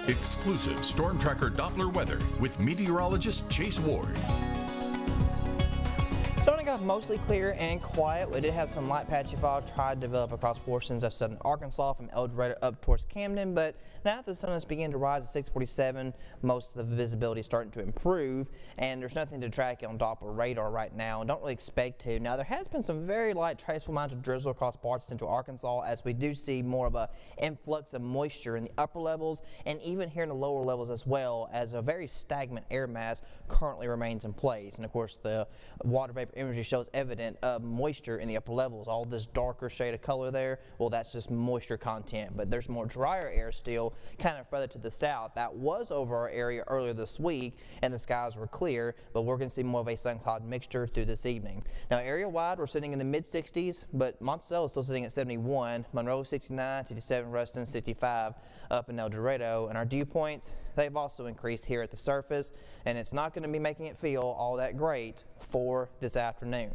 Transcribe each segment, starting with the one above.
Exclusive Storm Tracker Doppler weather with meteorologist Chase Ward. Starting off mostly clear and quiet, we did have some light patchy fog try to develop across portions of southern Arkansas from El Dorado up towards Camden, but now that the sun is beginning to rise at 6:47, most of the visibility is starting to improve, and there's nothing to track on Doppler radar right now, and don't really expect to. Now, there has been some very light traceable amounts of drizzle across parts of central Arkansas, as we do see more of a influx of moisture in the upper levels, and even here in the lower levels as well, as a very stagnant air mass currently remains in place. And of course, the water vapor imagery shows evident of moisture in the upper levels. All this darker shade of color there, well, that's just moisture content, but there's more drier air still kind of further to the south. That was over our area earlier this week and the skies were clear, but we're going to see more of a sun cloud mixture through this evening. Now, area wide, we're sitting in the mid 60s, but Monticello is still sitting at 71, Monroe 69, 67, Ruston 65 up in El Dorado, and our dew points, they've also increased here at the surface, and it's not going to be making it feel all that great for this afternoon.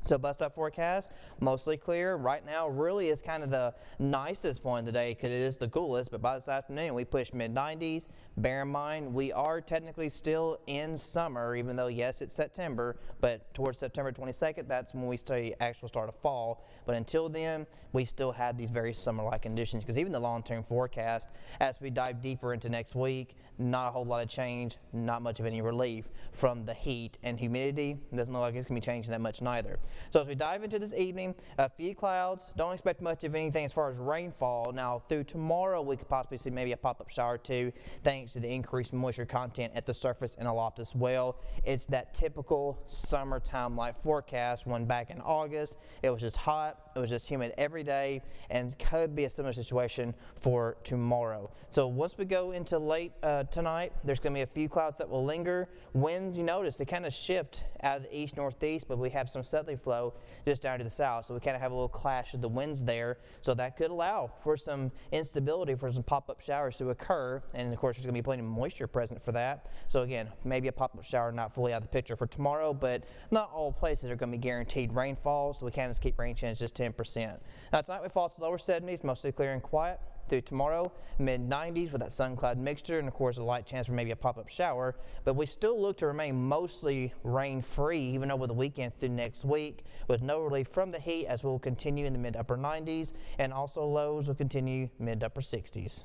So bus stop forecast, mostly clear. Right now really is kind of the nicest point of the day because it is the coolest, but by this afternoon we push mid-90s. Bear in mind, we are technically still in summer, even though yes, it's September, but towards September 22nd, that's when we see actual start of fall. But until then, we still have these very summer-like conditions because even the long-term forecast, as we dive deeper into next week, not a whole lot of change, not much of any relief from the heat and humidity. It doesn't look like it's going to be changing that much neither. So as we dive into this evening, a few clouds, don't expect much of anything as far as rainfall. Now through tomorrow, we could possibly see maybe a pop-up shower or two, thanks to the increased moisture content at the surface and aloft as well. It's that typical summertime like forecast. One back in August, it was just hot, it was just humid every day, and could be a similar situation for tomorrow. So once we go into late tonight, there's going to be a few clouds that will linger. Winds, you notice, they kind of shift out of the east-northeast, but we have some southerly flow just down to the south, so we kind of have a little clash of the winds there, so that could allow for some instability, for some pop-up showers to occur, and of course there's going to be plenty of moisture present for that. So again, maybe a pop-up shower not fully out of the picture for tomorrow, but not all places are going to be guaranteed rainfall, so we can just keep rain chances just 10%. Now tonight we fall to lower 70s, mostly clear and quiet. Through tomorrow, mid-90s with that sun cloud mixture, and of course a light chance for maybe a pop-up shower, but we still look to remain mostly rain-free even over the weekend through next week, with no relief from the heat, as we'll continue in the mid-upper 90s, and also lows will continue mid-upper 60s.